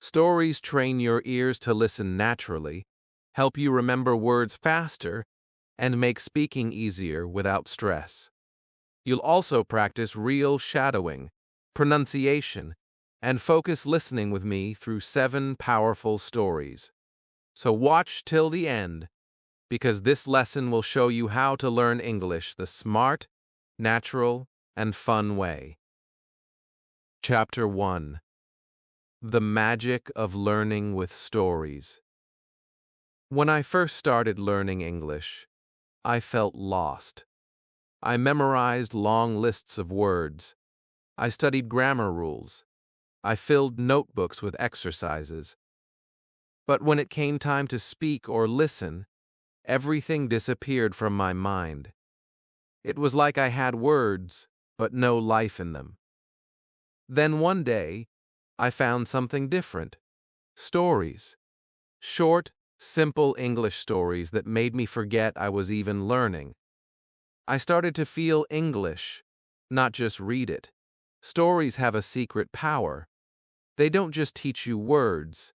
Stories train your ears to listen naturally, help you remember words faster, and make speaking easier without stress. You'll also practice real shadowing, pronunciation, and focus listening with me through 7 powerful stories. So watch till the end, because this lesson will show you how to learn English the smart, natural, and fun way. Chapter 1. The Magic of Learning with Stories. When I first started learning English, I felt lost. I memorized long lists of words. I studied grammar rules. I filled notebooks with exercises. But when it came time to speak or listen, everything disappeared from my mind. It was like I had words, but no life in them. Then one day, I found something different. Stories. Short, simple English stories that made me forget I was even learning. I started to feel English, not just read it. Stories have a secret power. They don't just teach you words.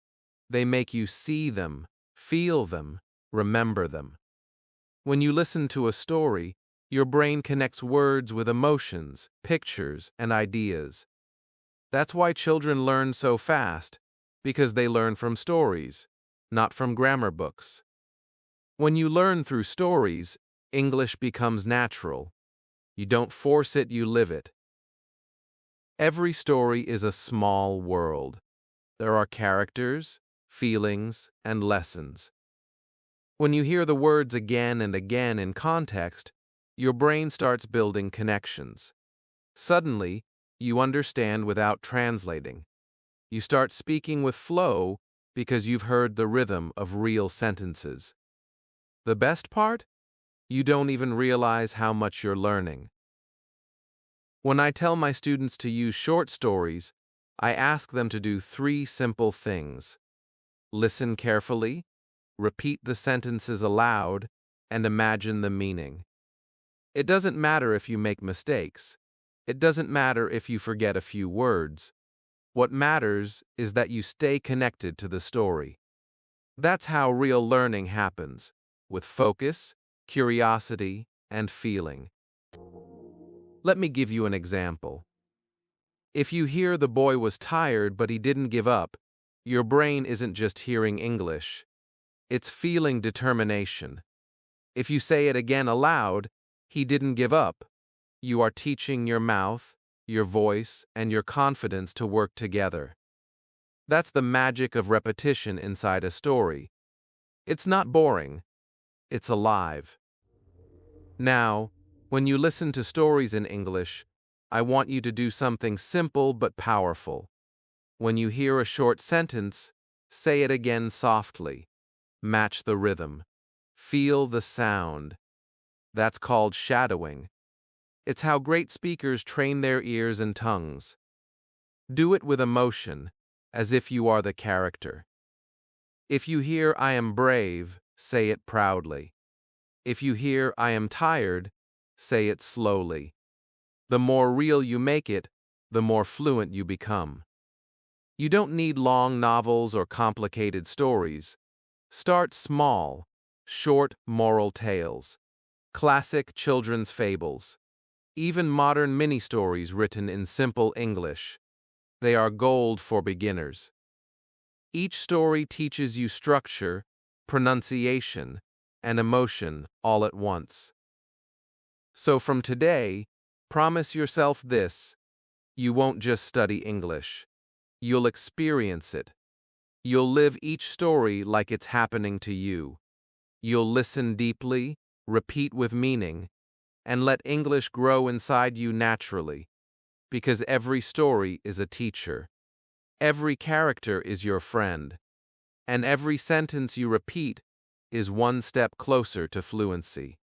They make you see them, feel them, remember them. When you listen to a story, your brain connects words with emotions, pictures, and ideas. That's why children learn so fast, because they learn from stories, not from grammar books. When you learn through stories, English becomes natural. You don't force it, you live it. Every story is a small world. There are characters, feelings, and lessons. When you hear the words again and again in context, your brain starts building connections. Suddenly, you understand without translating. You start speaking with flow because you've heard the rhythm of real sentences. The best part? You don't even realize how much you're learning. When I tell my students to use short stories, I ask them to do 3 simple things. Listen carefully, repeat the sentences aloud, and imagine the meaning. It doesn't matter if you make mistakes. It doesn't matter if you forget a few words. What matters is that you stay connected to the story. That's how real learning happens, with focus, curiosity, and feeling. Let me give you an example. If you hear the boy was tired but he didn't give up, your brain isn't just hearing English. It's feeling determination. If you say it again aloud, he didn't give up, you are teaching your mouth, your voice, and your confidence to work together. That's the magic of repetition inside a story. It's not boring. It's alive. Now, when you listen to stories in English, I want you to do something simple but powerful. When you hear a short sentence, say it again softly. Match the rhythm. Feel the sound. That's called shadowing. It's how great speakers train their ears and tongues. Do it with emotion, as if you are the character. If you hear "I am brave," say it proudly. If you hear "I am tired," say it slowly. The more real you make it, the more fluent you become. You don't need long novels or complicated stories. Start small, short moral tales, classic children's fables, even modern mini-stories written in simple English. They are gold for beginners. Each story teaches you structure, pronunciation, and emotion all at once. So from today, promise yourself this: you won't just study English. You'll experience it. You'll live each story like it's happening to you. You'll listen deeply, repeat with meaning, and let English grow inside you naturally. Because every story is a teacher. Every character is your friend. And every sentence you repeat is one step closer to fluency.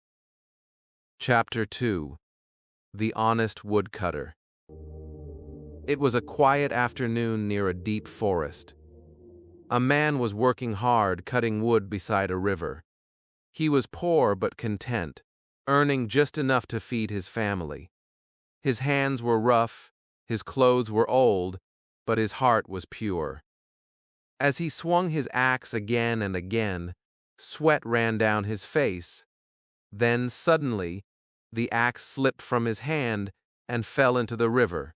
Chapter 2. The Honest Woodcutter. It was a quiet afternoon near a deep forest. A man was working hard cutting wood beside a river. He was poor but content, earning just enough to feed his family. His hands were rough, his clothes were old, but his heart was pure. As he swung his axe again and again, sweat ran down his face. Then, suddenly, the axe slipped from his hand and fell into the river.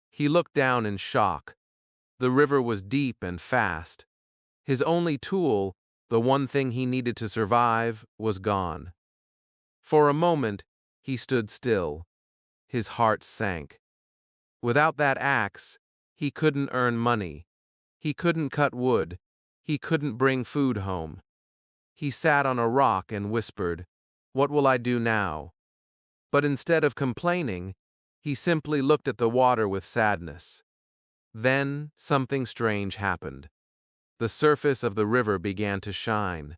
He looked down in shock. The river was deep and fast. His only tool, the one thing he needed to survive, was gone. For a moment, he stood still. His heart sank. Without that axe, he couldn't earn money. He couldn't cut wood. He couldn't bring food home. He sat on a rock and whispered, "What will I do now?" But instead of complaining, he simply looked at the water with sadness. Then something strange happened. The surface of the river began to shine.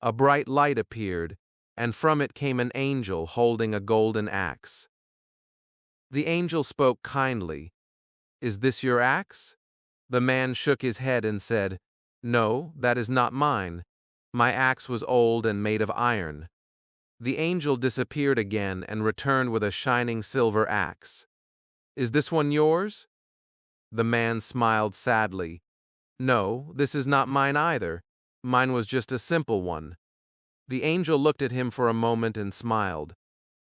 A bright light appeared, and from it came an angel holding a golden axe. The angel spoke kindly. "Is this your axe?" The man shook his head and said, "No, that is not mine. My axe was old and made of iron." The angel disappeared again and returned with a shining silver axe. "Is this one yours?" The man smiled sadly. "No, this is not mine either. Mine was just a simple one." The angel looked at him for a moment and smiled.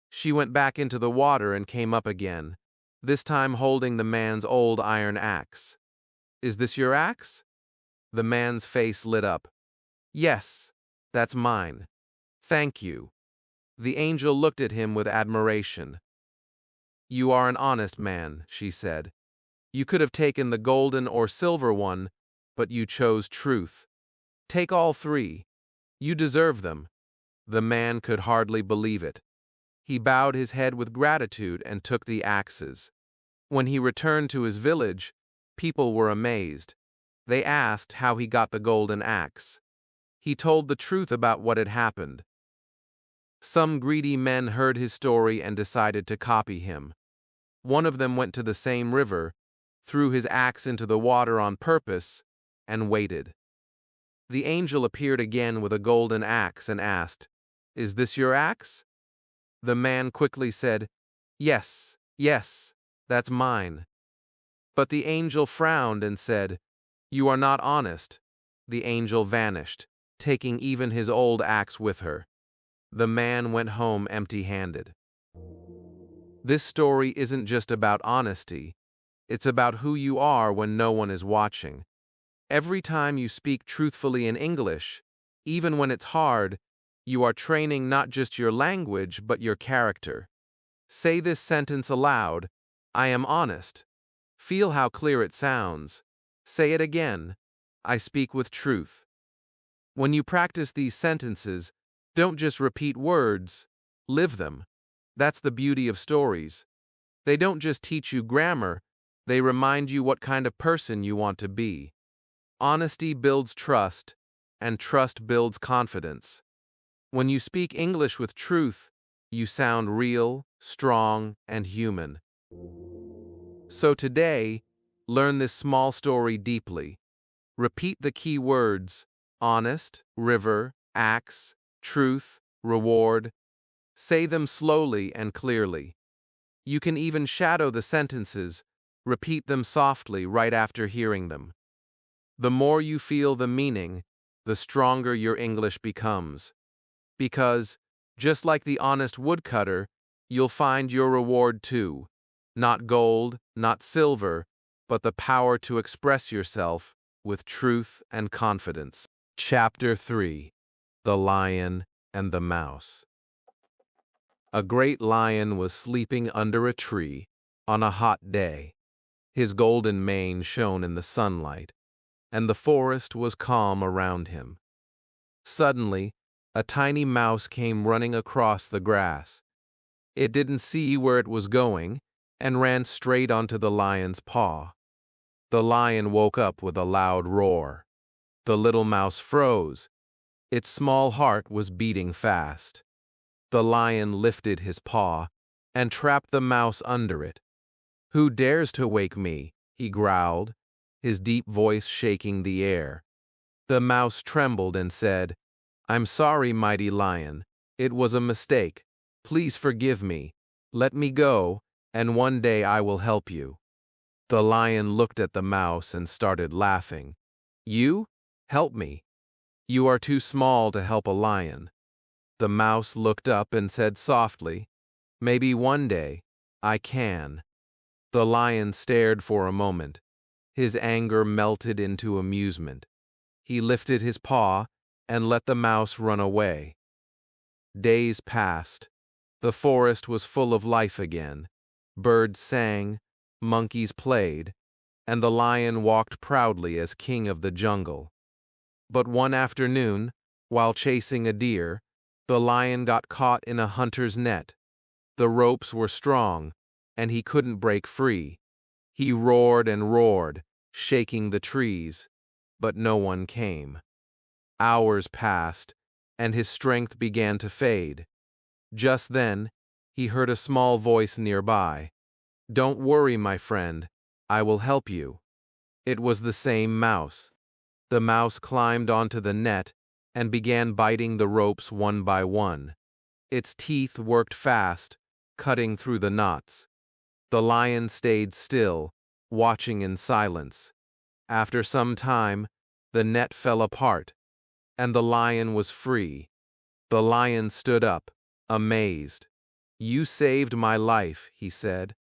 She went back into the water and came up again, this time holding the man's old iron axe. "Is this your axe?" The man's face lit up. "Yes, that's mine. Thank you." The angel looked at him with admiration. "You are an honest man," she said. "You could have taken the golden or silver one, but you chose truth. Take all three. You deserve them." The man could hardly believe it. He bowed his head with gratitude and took the axes. When he returned to his village, people were amazed. They asked how he got the golden axe. He told the truth about what had happened. Some greedy men heard his story and decided to copy him. One of them went to the same river, threw his axe into the water on purpose, and waited. The angel appeared again with a golden axe and asked, "Is this your axe?" The man quickly said, "Yes, yes, that's mine." But the angel frowned and said, "You are not honest." The angel vanished, taking even his old axe with her. The man went home empty-handed. This story isn't just about honesty. It's about who you are when no one is watching. Every time you speak truthfully in English, even when it's hard, you are training not just your language but your character. Say this sentence aloud: "I am honest." Feel how clear it sounds. Say it again: "I speak with truth." When you practice these sentences, don't just repeat words, live them. That's the beauty of stories. They don't just teach you grammar, they remind you what kind of person you want to be. Honesty builds trust, and trust builds confidence. When you speak English with truth, you sound real, strong, and human. So today, learn this small story deeply. Repeat the key words: honest, river, axe, truth, reward. Say them slowly and clearly. You can even shadow the sentences, repeat them softly right after hearing them. The more you feel the meaning, the stronger your English becomes. Because, just like the honest woodcutter, you'll find your reward too. Not gold, not silver, but the power to express yourself with truth and confidence. Chapter 3: The Lion and the Mouse. A great lion was sleeping under a tree on a hot day. His golden mane shone in the sunlight, and the forest was calm around him. Suddenly, a tiny mouse came running across the grass. It didn't see where it was going and ran straight onto the lion's paw. The lion woke up with a loud roar. The little mouse froze. Its small heart was beating fast. The lion lifted his paw and trapped the mouse under it. "Who dares to wake me?" he growled, his deep voice shaking the air. The mouse trembled and said, "I'm sorry, mighty lion. It was a mistake. Please forgive me. Let me go, and one day I will help you." The lion looked at the mouse and started laughing. You? Help me. You are too small to help a lion. The mouse looked up and said softly, Maybe one day I can. The lion stared for a moment. His anger melted into amusement. He lifted his paw and let the mouse run away. Days passed. The forest was full of life again. Birds sang, monkeys played, and the lion walked proudly as king of the jungle. But one afternoon, while chasing a deer, the lion got caught in a hunter's net. The ropes were strong, and he couldn't break free. He roared and roared, shaking the trees, but no one came. Hours passed, and his strength began to fade. Just then, he heard a small voice nearby. Don't worry, my friend, I will help you. It was the same mouse. The mouse climbed onto the net and began biting the ropes one by one. Its teeth worked fast, cutting through the knots. The lion stayed still, watching in silence. After some time, the net fell apart, and the lion was free. The lion stood up, amazed. You saved my life, he said.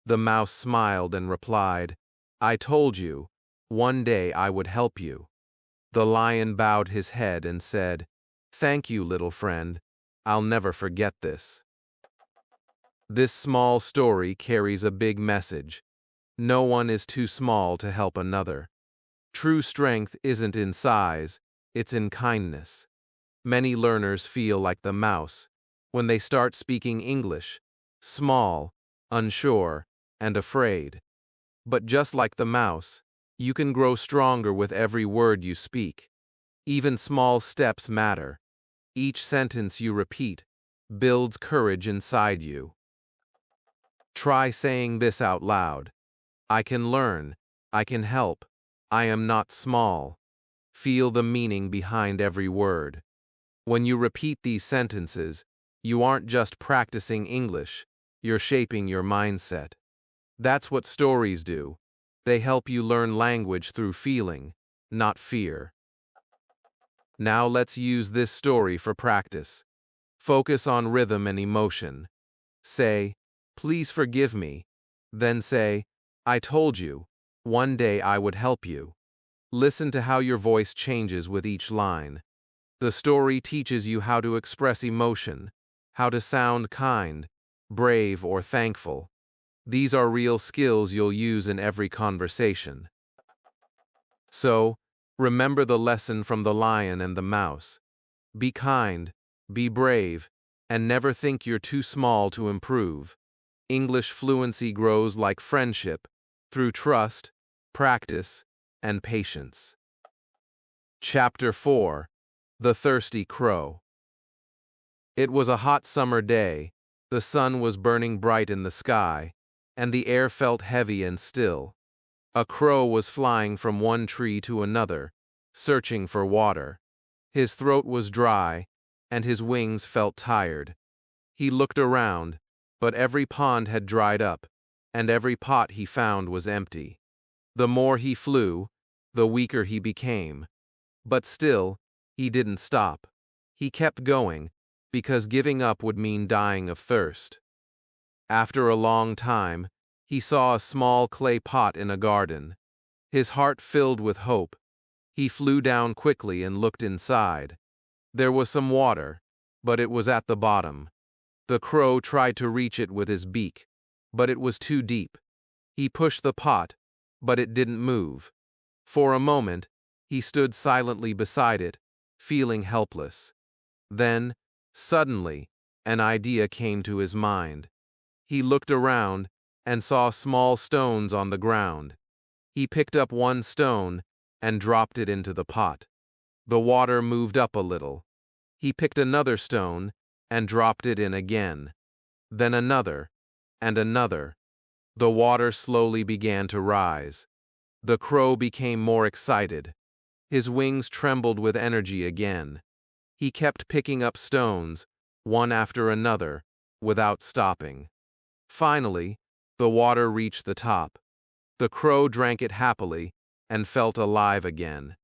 The mouse smiled and replied, I told you, one day I would help you. The lion bowed his head and said, Thank you, little friend. I'll never forget this. This small story carries a big message. No one is too small to help another. True strength isn't in size, it's in kindness. Many learners feel like the mouse when they start speaking English, small, unsure, and afraid. But just like the mouse, you can grow stronger with every word you speak. Even small steps matter. Each sentence you repeat builds courage inside you. Try saying this out loud. I can learn. I can help. I am not small. Feel the meaning behind every word. When you repeat these sentences, you aren't just practicing English, you're shaping your mindset. That's what stories do. They help you learn language through feeling, not fear. Now let's use this story for practice. Focus on rhythm and emotion. Say, Please forgive me. Then say, I told you, one day I would help you. Listen to how your voice changes with each line. The story teaches you how to express emotion, how to sound kind, brave, or thankful. These are real skills you'll use in every conversation. So, remember the lesson from the lion and the mouse. Be kind, be brave, and never think you're too small to improve. English fluency grows like friendship, through trust, practice, and patience. Chapter 4. The Thirsty Crow. It was a hot summer day, the sun was burning bright in the sky, and the air felt heavy and still. A crow was flying from one tree to another, searching for water. His throat was dry, and his wings felt tired. He looked around, but every pond had dried up, and every pot he found was empty. The more he flew, the weaker he became. But still, he didn't stop. He kept going, because giving up would mean dying of thirst. After a long time, he saw a small clay pot in a garden. His heart filled with hope. He flew down quickly and looked inside. There was some water, but it was at the bottom. The crow tried to reach it with his beak, but it was too deep. He pushed the pot, but it didn't move. For a moment, he stood silently beside it, feeling helpless. Then, suddenly, an idea came to his mind. He looked around and saw small stones on the ground. He picked up one stone and dropped it into the pot. The water moved up a little. He picked another stone and dropped it in again. Then another, and another. The water slowly began to rise. The crow became more excited. His wings trembled with energy again. He kept picking up stones, one after another, without stopping. Finally, the water reached the top. The crow drank it happily and felt alive again.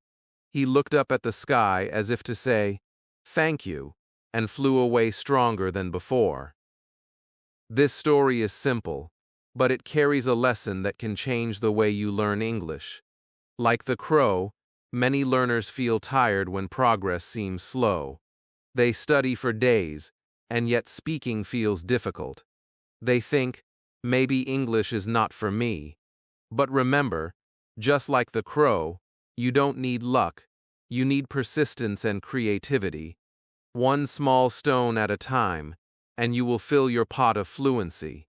He looked up at the sky as if to say, "Thank you," and flew away stronger than before. This story is simple, but it carries a lesson that can change the way you learn English. Like the crow, many learners feel tired when progress seems slow. They study for days, and yet speaking feels difficult. They think, maybe English is not for me. But remember, just like the crow, you don't need luck, you need persistence and creativity. One small stone at a time, and you will fill your pot of fluency.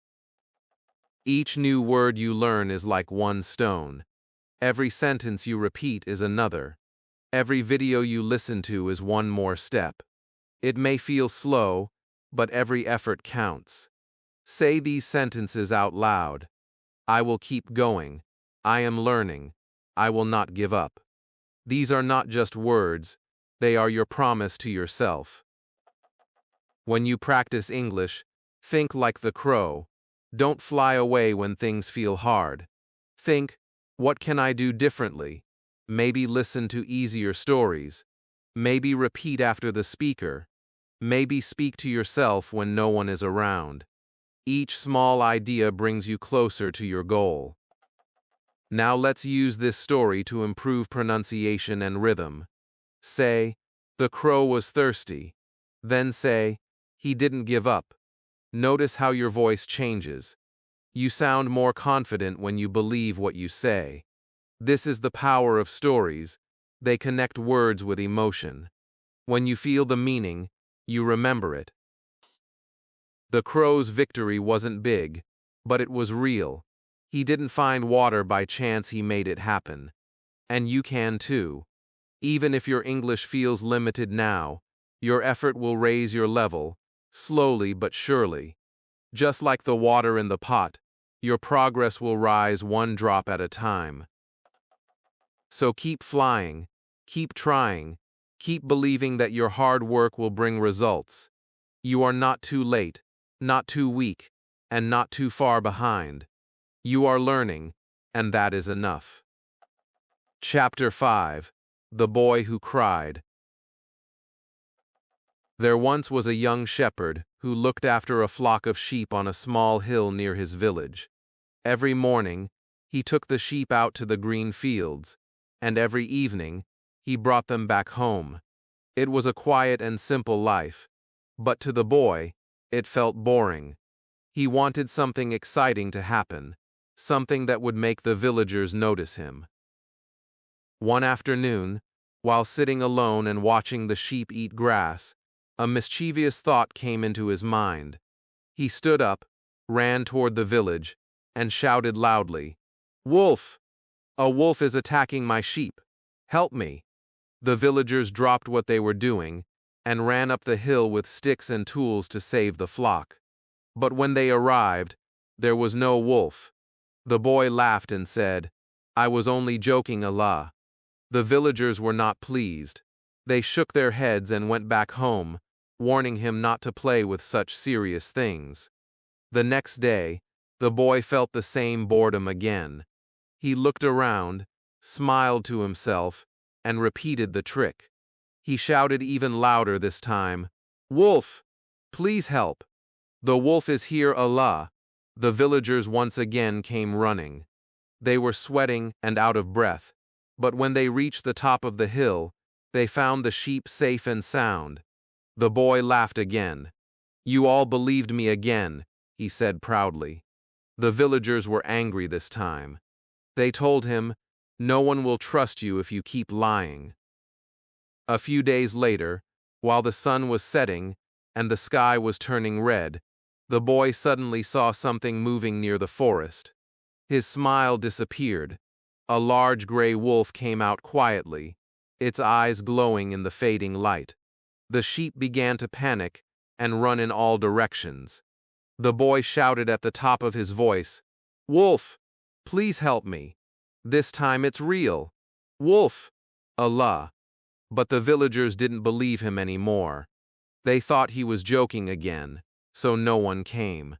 Each new word you learn is like one stone. Every sentence you repeat is another. Every video you listen to is one more step. It may feel slow, but every effort counts. Say these sentences out loud. I will keep going. I am learning. I will not give up. These are not just words, they are your promise to yourself. When you practice English, think like the crow. Don't fly away when things feel hard. Think, what can I do differently? Maybe listen to easier stories. Maybe repeat after the speaker. Maybe speak to yourself when no one is around. Each small idea brings you closer to your goal. Now let's use this story to improve pronunciation and rhythm. Say, the crow was thirsty. Then say, he didn't give up. Notice how your voice changes. You sound more confident when you believe what you say. This is the power of stories. They connect words with emotion. When you feel the meaning, you remember it. The crow's victory wasn't big, but it was real. He didn't find water by chance, he made it happen. And you can too. Even if your English feels limited now, your effort will raise your level, slowly but surely. Just like the water in the pot, your progress will rise one drop at a time. So keep flying, keep trying, keep believing that your hard work will bring results. You are not too late, not too weak, and not too far behind. You are learning, and that is enough. Chapter 5: The Boy Who Cried. There once was a young shepherd who looked after a flock of sheep on a small hill near his village. Every morning, he took the sheep out to the green fields, and every evening, he brought them back home. It was a quiet and simple life, but to the boy, it felt boring. He wanted something exciting to happen, something that would make the villagers notice him. One afternoon, while sitting alone and watching the sheep eat grass, a mischievous thought came into his mind. He stood up, ran toward the village, and shouted loudly, "Wolf! A wolf is attacking my sheep! Help me!" The villagers dropped what they were doing and ran up the hill with sticks and tools to save the flock. But when they arrived, there was no wolf. The boy laughed and said, "I was only joking, Allah." The villagers were not pleased. They shook their heads and went back home, warning him not to play with such serious things. The next day, the boy felt the same boredom again. He looked around, smiled to himself, and repeated the trick. He shouted even louder this time, "Wolf! Please help! The wolf is here, Allah!" The villagers once again came running. They were sweating and out of breath, but when they reached the top of the hill, they found the sheep safe and sound. The boy laughed again. "You all believed me again," he said proudly. The villagers were angry this time. They told him, "No one will trust you if you keep lying." A few days later, while the sun was setting and the sky was turning red, the boy suddenly saw something moving near the forest. His smile disappeared. A large gray wolf came out quietly, its eyes glowing in the fading light. The sheep began to panic and run in all directions. The boy shouted at the top of his voice, "Wolf, please help me. This time it's real. Wolf, Allah." But the villagers didn't believe him anymore. They thought he was joking again, so no one came.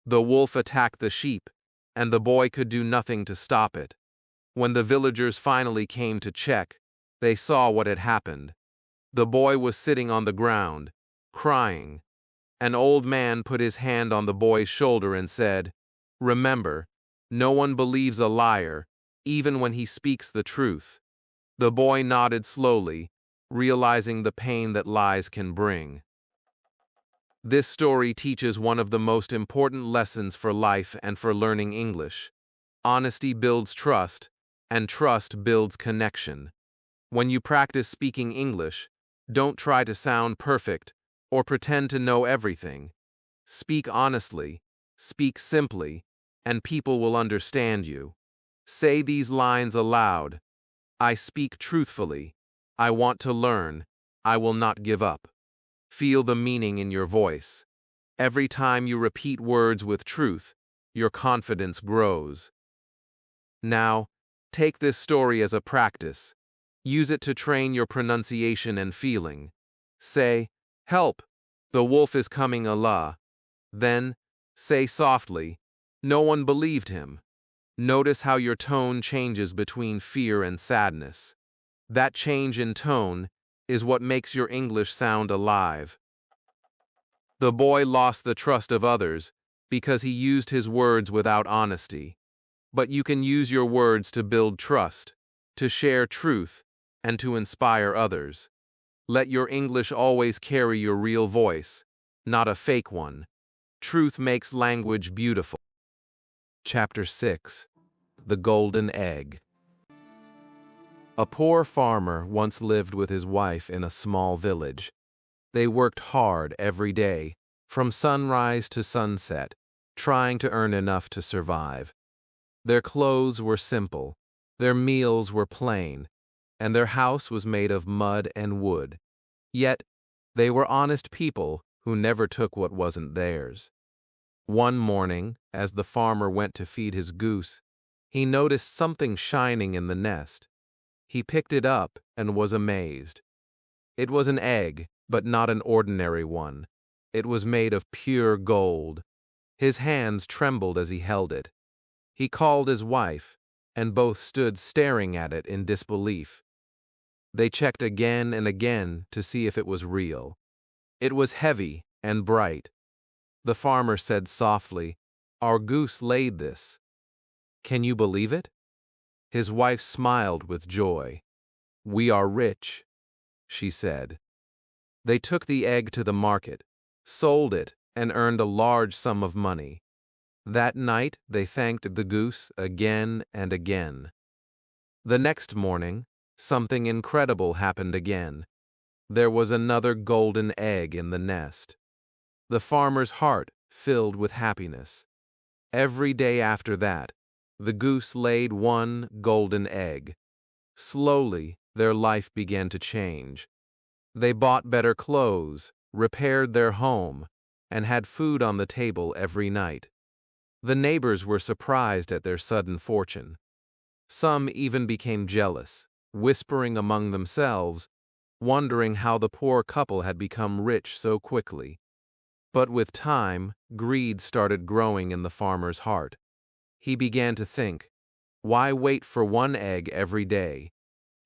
The wolf attacked the sheep, and the boy could do nothing to stop it. When the villagers finally came to check, They saw what had happened. The boy was sitting on the ground, crying. An old man put his hand on the boy's shoulder and said, "Remember, no one believes a liar, even when he speaks the truth." The boy nodded slowly, realizing the pain that lies can bring. This story teaches one of the most important lessons for life and for learning English. Honesty builds trust, and trust builds connection. When you practice speaking English, don't try to sound perfect or pretend to know everything. Speak honestly, speak simply, and people will understand you. Say these lines aloud. I speak truthfully. I want to learn. I will not give up. Feel the meaning in your voice. Every time you repeat words with truth, your confidence grows. Now, take this story as a practice. Use it to train your pronunciation and feeling. Say, "Help! The wolf is coming, Allah." Then, say softly, "No one believed him." Notice how your tone changes between fear and sadness. That change in tone is what makes your English sound alive. The boy lost the trust of others because he used his words without honesty. But you can use your words to build trust, to share truth, and to inspire others. Let your English always carry your real voice, not a fake one. Truth makes language beautiful. Chapter 6. The Golden Egg. A poor farmer once lived with his wife in a small village. They worked hard every day, from sunrise to sunset, trying to earn enough to survive. Their clothes were simple, their meals were plain, and their house was made of mud and wood. Yet, they were honest people who never took what wasn't theirs. One morning, as the farmer went to feed his goose, he noticed something shining in the nest. He picked it up and was amazed. It was an egg, but not an ordinary one. It was made of pure gold. His hands trembled as he held it. He called his wife, and both stood staring at it in disbelief. They checked again and again to see if it was real. It was heavy and bright. The farmer said softly, "Our goose laid this. Can you believe it?" His wife smiled with joy. "We are rich," she said. They took the egg to the market, sold it, and earned a large sum of money. That night they thanked the goose again and again. The next morning, something incredible happened again. There was another golden egg in the nest. The farmer's heart filled with happiness. Every day after that, the goose laid one golden egg. Slowly, their life began to change. They bought better clothes, repaired their home, and had food on the table every night. The neighbors were surprised at their sudden fortune. Some even became jealous, whispering among themselves, wondering how the poor couple had become rich so quickly. But with time, greed started growing in the farmer's heart. He began to think, why wait for one egg every day?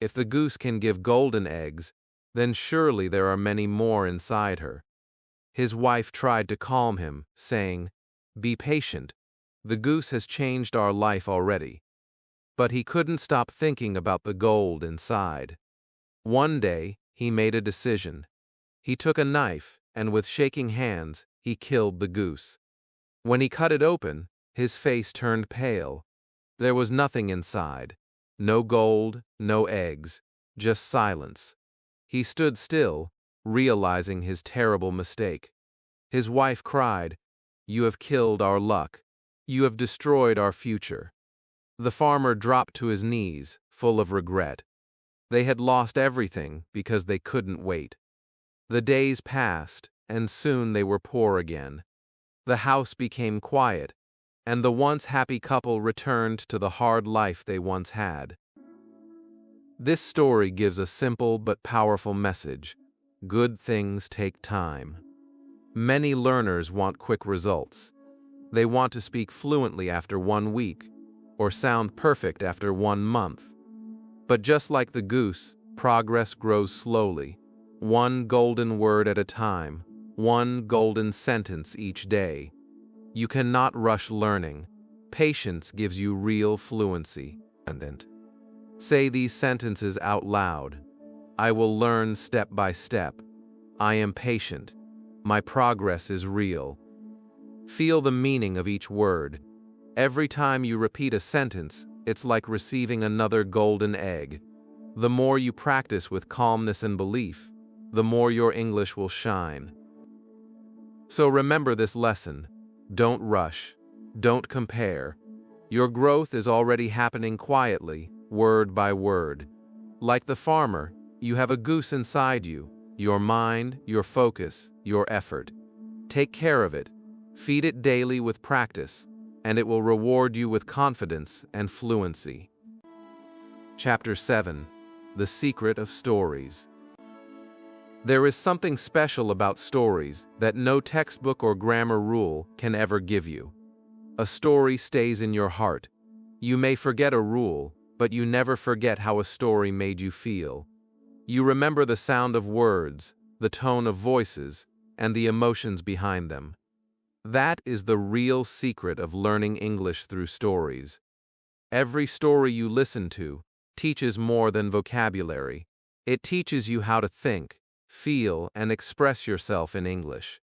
If the goose can give golden eggs, then surely there are many more inside her. His wife tried to calm him, saying, "Be patient. The goose has changed our life already." But he couldn't stop thinking about the gold inside. One day, he made a decision. He took a knife, and with shaking hands, he killed the goose. When he cut it open, his face turned pale. There was nothing inside. No gold, no eggs, just silence. He stood still, realizing his terrible mistake. His wife cried, "You have killed our luck. You have destroyed our future." The farmer dropped to his knees, full of regret. They had lost everything because they couldn't wait. The days passed, and soon they were poor again. The house became quiet, and the once happy couple returned to the hard life they once had. This story gives a simple but powerful message. Good things take time. Many learners want quick results. They want to speak fluently after 1 week, or sound perfect after 1 month. But just like the goose, progress grows slowly, one golden word at a time, one golden sentence each day. You cannot rush learning. Patience gives you real fluency. Say these sentences out loud. I will learn step by step. I am patient. My progress is real. Feel the meaning of each word. Every time you repeat a sentence, it's like receiving another golden egg. The more you practice with calmness and belief, the more your English will shine. So remember this lesson. Don't rush. Don't compare. Your growth is already happening quietly, word by word. Like the farmer, you have a goose inside you, your mind, your focus, your effort. Take care of it. Feed it daily with practice, and it will reward you with confidence and fluency. Chapter 7. The Secret of Stories. There is something special about stories that no textbook or grammar rule can ever give you. A story stays in your heart. You may forget a rule, but you never forget how a story made you feel. You remember the sound of words, the tone of voices, and the emotions behind them. That is the real secret of learning English through stories. Every story you listen to teaches more than vocabulary. It teaches you how to think, feel, and express yourself in English.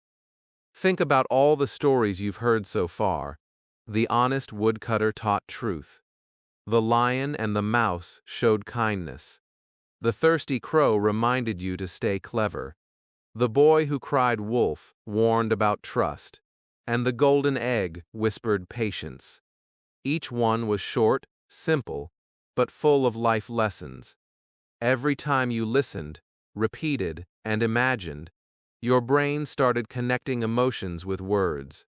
Think about all the stories you've heard so far. The honest woodcutter taught truth. The lion and the mouse showed kindness. The thirsty crow reminded you to stay clever. The boy who cried wolf warned about trust. And the golden egg whispered patience. Each one was short, simple, but full of life lessons. Every time you listened, repeated, and imagined, your brain started connecting emotions with words.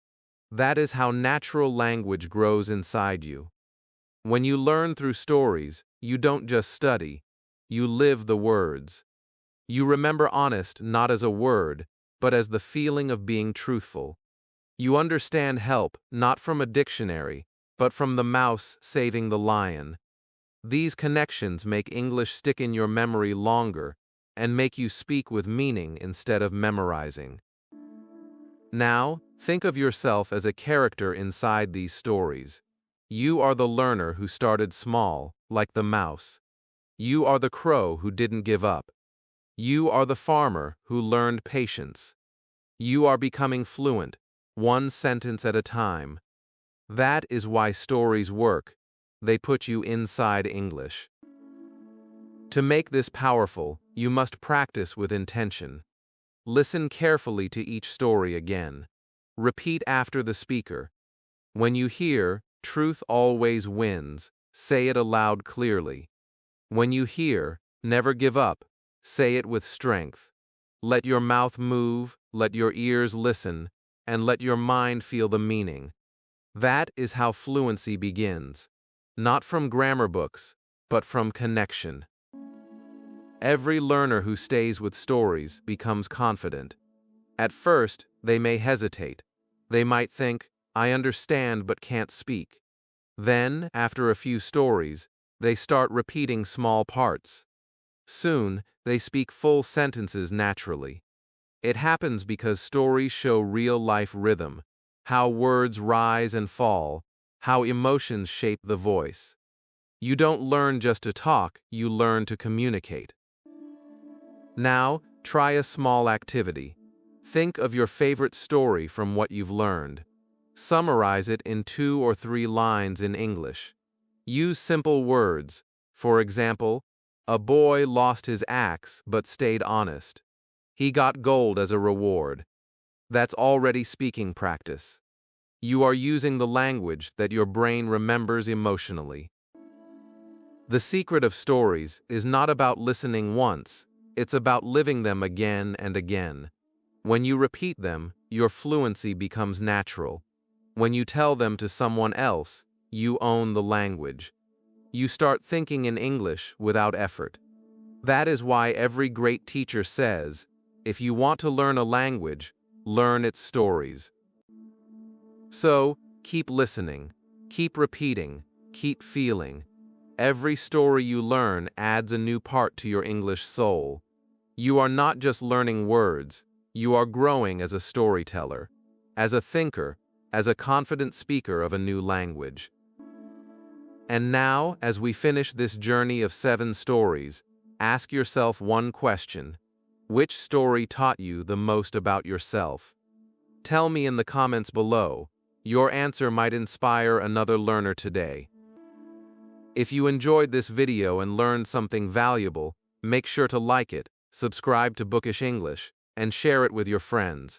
That is how natural language grows inside you. When you learn through stories, you don't just study, you live the words. You remember honest not as a word, but as the feeling of being truthful. You understand help not from a dictionary, but from the mouse saving the lion. These connections make English stick in your memory longer and make you speak with meaning instead of memorizing. Now, think of yourself as a character inside these stories. You are the learner who started small, like the mouse. You are the crow who didn't give up. You are the farmer who learned patience. You are becoming fluent, one sentence at a time. That is why stories work. They put you inside English. To make this powerful, you must practice with intention. Listen carefully to each story again. Repeat after the speaker. When you hear, truth always wins, say it aloud clearly. When you hear, never give up, say it with strength. Let your mouth move, let your ears listen, and let your mind feel the meaning. That is how fluency begins. Not from grammar books, but from connection. Every learner who stays with stories becomes confident. At first, they may hesitate. They might think, I understand but can't speak. Then, after a few stories, they start repeating small parts. Soon, they speak full sentences naturally. It happens because stories show real-life rhythm, how words rise and fall, how emotions shape the voice. You don't learn just to talk, you learn to communicate. Now, try a small activity. Think of your favorite story from what you've learned. Summarize it in 2 or 3 lines in English. Use simple words. For example, a boy lost his axe but stayed honest. He got gold as a reward. That's already speaking practice. You are using the language that your brain remembers emotionally. The secret of stories is not about listening once, it's about living them again and again. When you repeat them, your fluency becomes natural. When you tell them to someone else, you own the language. You start thinking in English without effort. That is why every great teacher says, if you want to learn a language, learn its stories. So, keep listening, keep repeating, keep feeling. Every story you learn adds a new part to your English soul. You are not just learning words, you are growing as a storyteller, as a thinker, as a confident speaker of a new language. And now, as we finish this journey of 7 stories, ask yourself one question. Which story taught you the most about yourself? Tell me in the comments below. Your answer might inspire another learner today. If you enjoyed this video and learned something valuable, make sure to like it, subscribe to Bookish English, and share it with your friends.